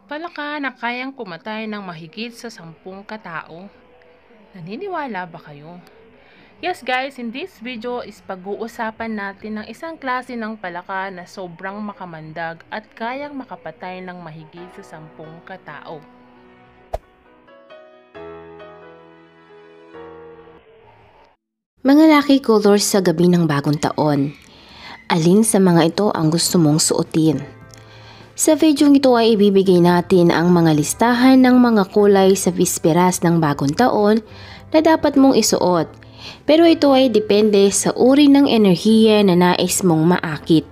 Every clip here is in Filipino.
Palaka na kayang pumatay ng mahigit sa 10 katao? Naniniwala ba kayo? Yes guys, in this video is pag-uusapan natin ng isang klase ng palaka na sobrang makamandag at kayang makapatay ng mahigit sa 10 katao. Mga lucky colors sa gabi ng bagong taon. Alin sa mga ito ang gusto mong suotin? Sa video ito ay ibibigay natin ang mga listahan ng mga kulay sa bisperas ng bagong taon na dapat mong isuot. Pero ito ay depende sa uri ng enerhiya na nais mong maakit.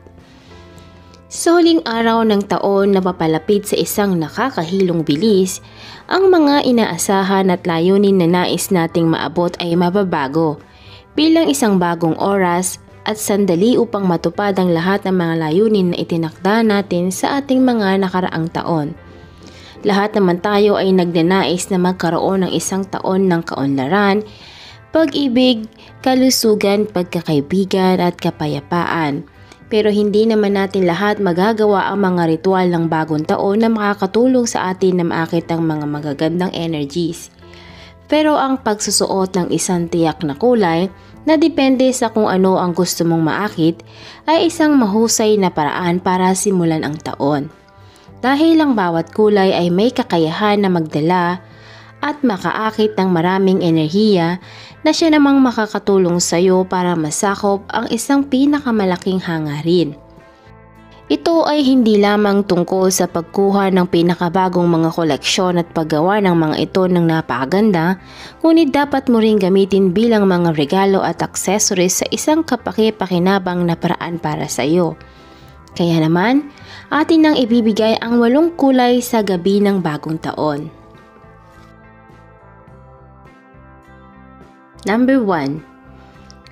Sa huling araw ng taon na papalapit sa isang nakakahilong bilis, ang mga inaasahan at layunin na nais nating maabot ay mababago. Bilang isang bagong oras at sandali upang matupad ang lahat ng mga layunin na itinakda natin sa ating mga nakaraang taon. Lahat naman tayo ay nagnanais na magkaroon ng isang taon ng kaunlaran, pag-ibig, kalusugan, pagkakaibigan at kapayapaan. Pero hindi naman natin lahat magagawa ang mga ritual ng bagong taon na makakatulong sa atin na maakit ang mga magagandang energies. Pero ang pagsusuot ng isang tiyak na kulay na depende sa kung ano ang gusto mong maakit ay isang mahusay na paraan para simulan ang taon. Dahil ang bawat kulay ay may kakayahan na magdala at makaakit ng maraming enerhiya na siya namang makakatulong sa iyo para masakop ang isang pinakamalaking hangarin. Ito ay hindi lamang tungkol sa pagkuha ng pinakabagong mga koleksyon at paggawa ng mga ito ng napakaganda, ngunit dapat mo ring gamitin bilang mga regalo at accessories sa isang kapaki-pakinabang na paraan para sa iyo. Kaya naman, atin nang ibibigay ang 8 kulay sa gabi ng bagong taon. Number 1.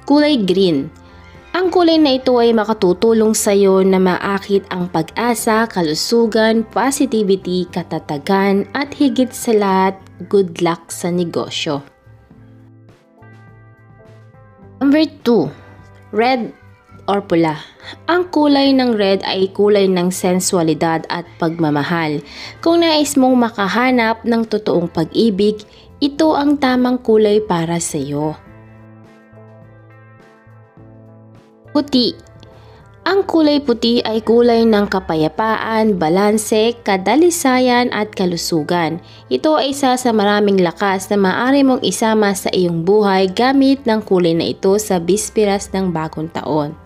Kulay green. Ang kulay na ito ay makatutulong sa iyo na maakit ang pag-asa, kalusugan, positivity, katatagan at higit sa lahat, good luck sa negosyo. Number 2. Red or pula. Ang kulay ng red ay kulay ng sensualidad at pagmamahal. Kung nais mong makahanap ng totoong pag-ibig, ito ang tamang kulay para sa iyo. Puti. Ang kulay puti ay kulay ng kapayapaan, balanse, kadalisayan at kalusugan. Ito ay isa sa maraming lakas na maaari mong isama sa iyong buhay gamit ng kulay na ito sa bisperas ng bagong taon.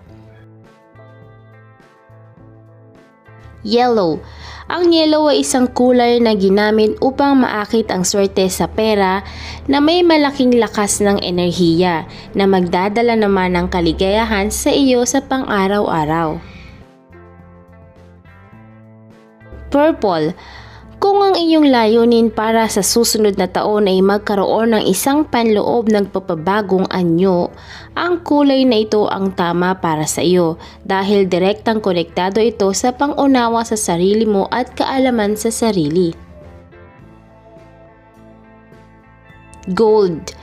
Yellow. Ang yellow ay isang kulay na ginamit upang maakit ang swerte sa pera na may malaking lakas ng enerhiya na magdadala naman ng kaligayahan sa iyo sa pang-araw-araw. Purple. Kung ang iyong layunin para sa susunod na taon ay magkaroon ng isang panloob ng papabagong anyo, ang kulay na ito ang tama para sa iyo dahil direktang konektado ito sa pang-unawa sa sarili mo at kaalaman sa sarili. Gold.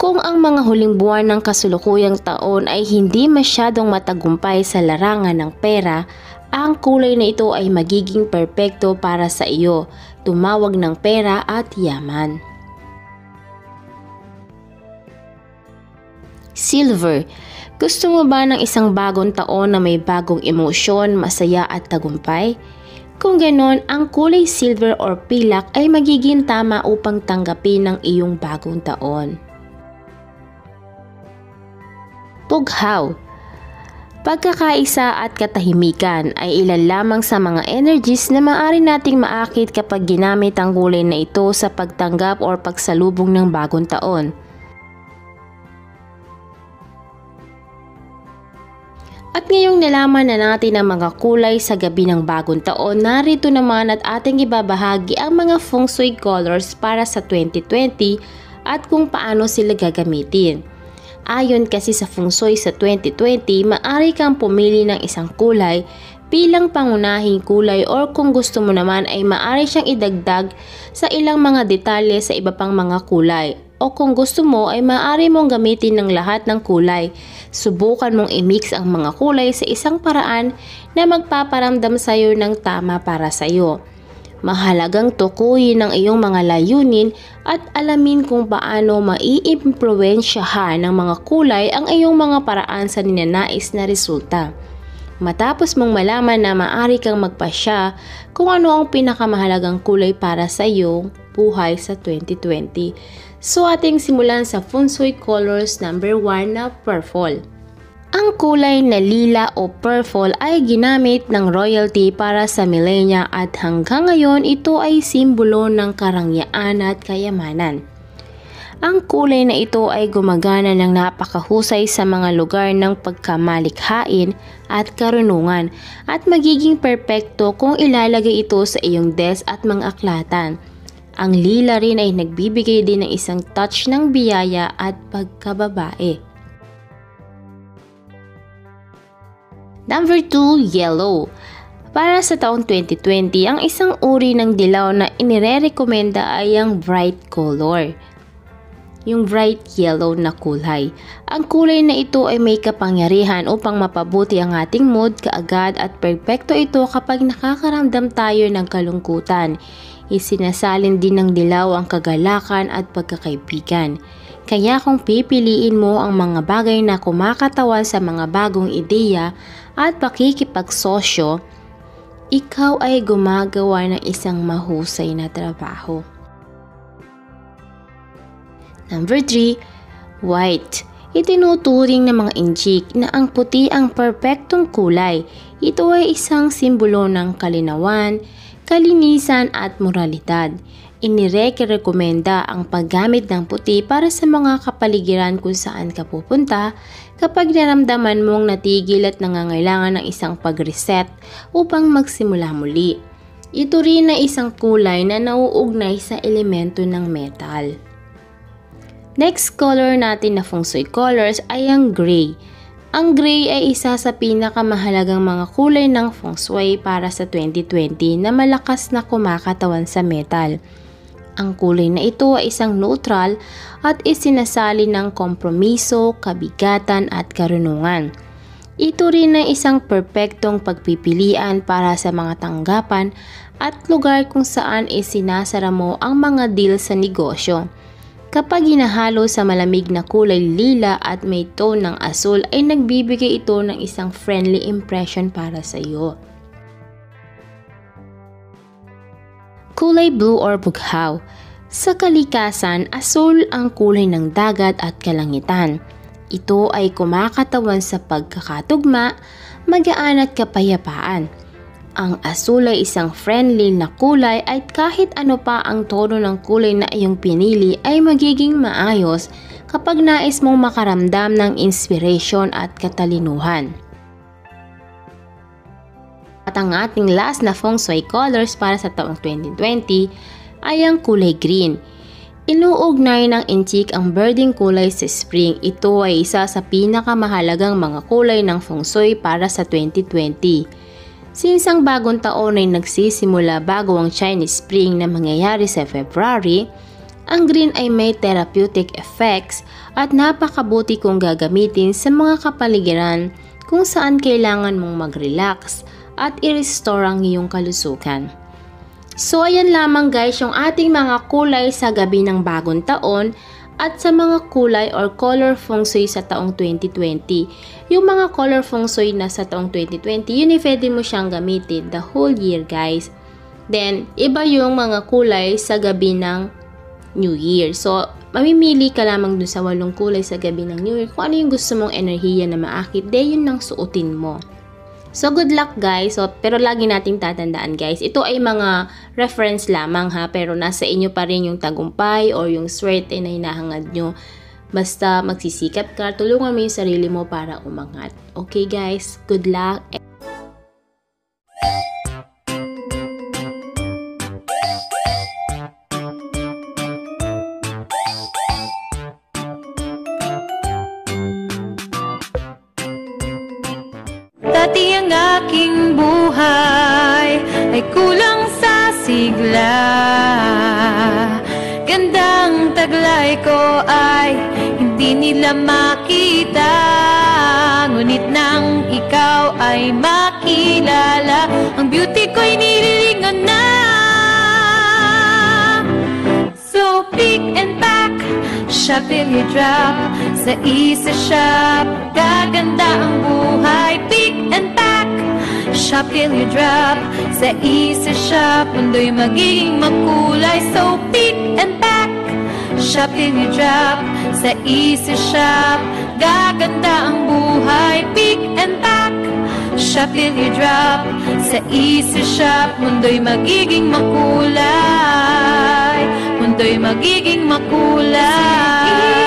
Kung ang mga huling buwan ng kasulukuyang taon ay hindi masyadong matagumpay sa larangan ng pera, ang kulay na ito ay magiging perpekto para sa iyo, tumawag ng pera at yaman. Silver. Gusto mo ba ng isang bagong taon na may bagong emosyon, masaya at tagumpay? Kung ganon, ang kulay silver or pilak ay magiging tama upang tanggapin ang iyong bagong taon. Tughaw. Pagkakaisa at katahimikan ay ilan lamang sa mga energies na maaari nating maakit kapag ginamit ang kulay na ito sa pagtanggap o pagsalubong ng bagong taon. At ngayong nalaman na natin ang mga kulay sa gabi ng bagong taon, narito naman at ating ibabahagi ang mga feng shui colors para sa 2020 at kung paano sila gagamitin. Ayon kasi sa feng shui sa 2020, maaari kang pumili ng isang kulay bilang pangunahing kulay or kung gusto mo naman ay maaari siyang idagdag sa ilang mga detalye sa iba pang mga kulay. O kung gusto mo ay maaari mong gamitin ng lahat ng kulay. Subukan mong i-mix ang mga kulay sa isang paraan na magpaparamdam sa iyo ng tama para sa iyo. Mahalagang tukuyin ang iyong mga layunin at alamin kung paano maiimpluwensyahan ng mga kulay ang iyong mga paraan sa ninanais na resulta. Matapos mong malaman na maaari kang magpasya kung ano ang pinakamahalagang kulay para sa iyong buhay sa 2020. So ating simulan sa Feng Shui Colors number 1 na purple. Ang kulay na lila o purple ay ginamit ng royalty para sa millennia at hanggang ngayon ito ay simbolo ng karangyaan at kayamanan. Ang kulay na ito ay gumagana ng napakahusay sa mga lugar ng pagkamalikhain at karunungan at magiging perpekto kung ilalagay ito sa iyong desk at mga aklatan. Ang lila rin ay nagbibigay din ng isang touch ng biyaya at pagkababae. Number 2, yellow. Para sa taong 2020, ang isang uri ng dilaw na inirekomenda ay ang bright color. Yung bright yellow na kulay. Ang kulay na ito ay may kapangyarihan upang mapabuti ang ating mood kaagad at perpekto ito kapag nakakaramdam tayo ng kalungkutan. Isinasalin din ng dilaw ang kagalakan at pagkakaibigan. Kaya kung pipiliin mo ang mga bagay na kumakatawan sa mga bagong ideya at pakikipagsosyo, ikaw ay gumagawa ng isang mahusay na trabaho. Number 3, white. Itinuturing ng mga injik na ang puti ang perpektong kulay. Ito ay isang simbolo ng kalinawan, kalinisan at moralidad. Inirekomenda ang paggamit ng puti para sa mga kapaligiran kung saan ka pupunta kapag naramdaman mong natigil at nangangailangan ng isang pag-reset upang magsimula muli. Ito rin ay isang kulay na nauugnay sa elemento ng metal. Next color natin na Feng Shui colors ay ang gray. Ang gray ay isa sa pinakamahalagang mga kulay ng Feng Shui para sa 2020 na malakas na kumakatawan sa metal. Ang kulay na ito ay isang neutral at isinasali ng kompromiso, kabigatan at karunungan. Ito rin ay isang perpektong pagpipilian para sa mga tanggapan at lugar kung saan isinasara mo ang mga deal sa negosyo. Kapag hinahalo sa malamig na kulay lila at may tone ng asul ay nagbibigay ito ng isang friendly impression para sa iyo. Kulay blue or bughaw. Sa kalikasan, asul ang kulay ng dagat at kalangitan. Ito ay kumakatawan sa pagkakatugma, magaan at kapayapaan. Ang asul ay isang friendly na kulay at kahit ano pa ang tono ng kulay na iyong pinili ay magiging maayos kapag nais mong makaramdam ng inspiration at katalinuhan. At ang ating last na Feng Shui colors para sa taong 2020 ay ang kulay green. Inuugnay ng injik ang birding kulay sa spring. Ito ay isa sa pinakamahalagang mga kulay ng Feng Shui para sa 2020. Since ang bagong taon ay nagsisimula bago ang Chinese Spring na mangyayari sa February, ang green ay may therapeutic effects at napakabuti kung gagamitin sa mga kapaligiran kung saan kailangan mong mag-relax at i-restore ang iyong kalusugan. So ayan lamang guys yung ating mga kulay sa gabi ng bagong taon at sa mga kulay or color Feng Shui sa taong 2020. Yung mga color Feng Shui na sa taong 2020, yun pwede mo siyang gamitin the whole year guys. Then iba yung mga kulay sa gabi ng New Year. So mamimili ka lamang dun sa 8 kulay sa gabi ng New Year kung ano yung gusto mong enerhiya na maakit, de yun ang suotin mo. So good luck guys. So, pero lagi nating tatandaan guys, ito ay mga reference lamang ha, pero nasa inyo pa rin yung tagumpay or yung swerte na hinahangad nyo. Basta magsisikap ka, tulungan mo yung sarili mo para umangat. Okay guys, good luck. Dati ang aking buhay ay kulang sa sigla. Gandang taglay ko ay hindi nila makita. Ngunit nang ikaw ay makilala, ang beauty ko'y nililingan na. shop till you drop. Sa isa shop, gaganda ang buhay. Pick and pack, shop till you drop. Sa isa shop, mundo'y magiging makulay. So pick and pack, shop till you drop. Sa isa shop, gaganda ang buhay. Pick and pack, shop till you drop. Sa isa shop, mundo'y magiging makulay. Mundo'y magiging makulay.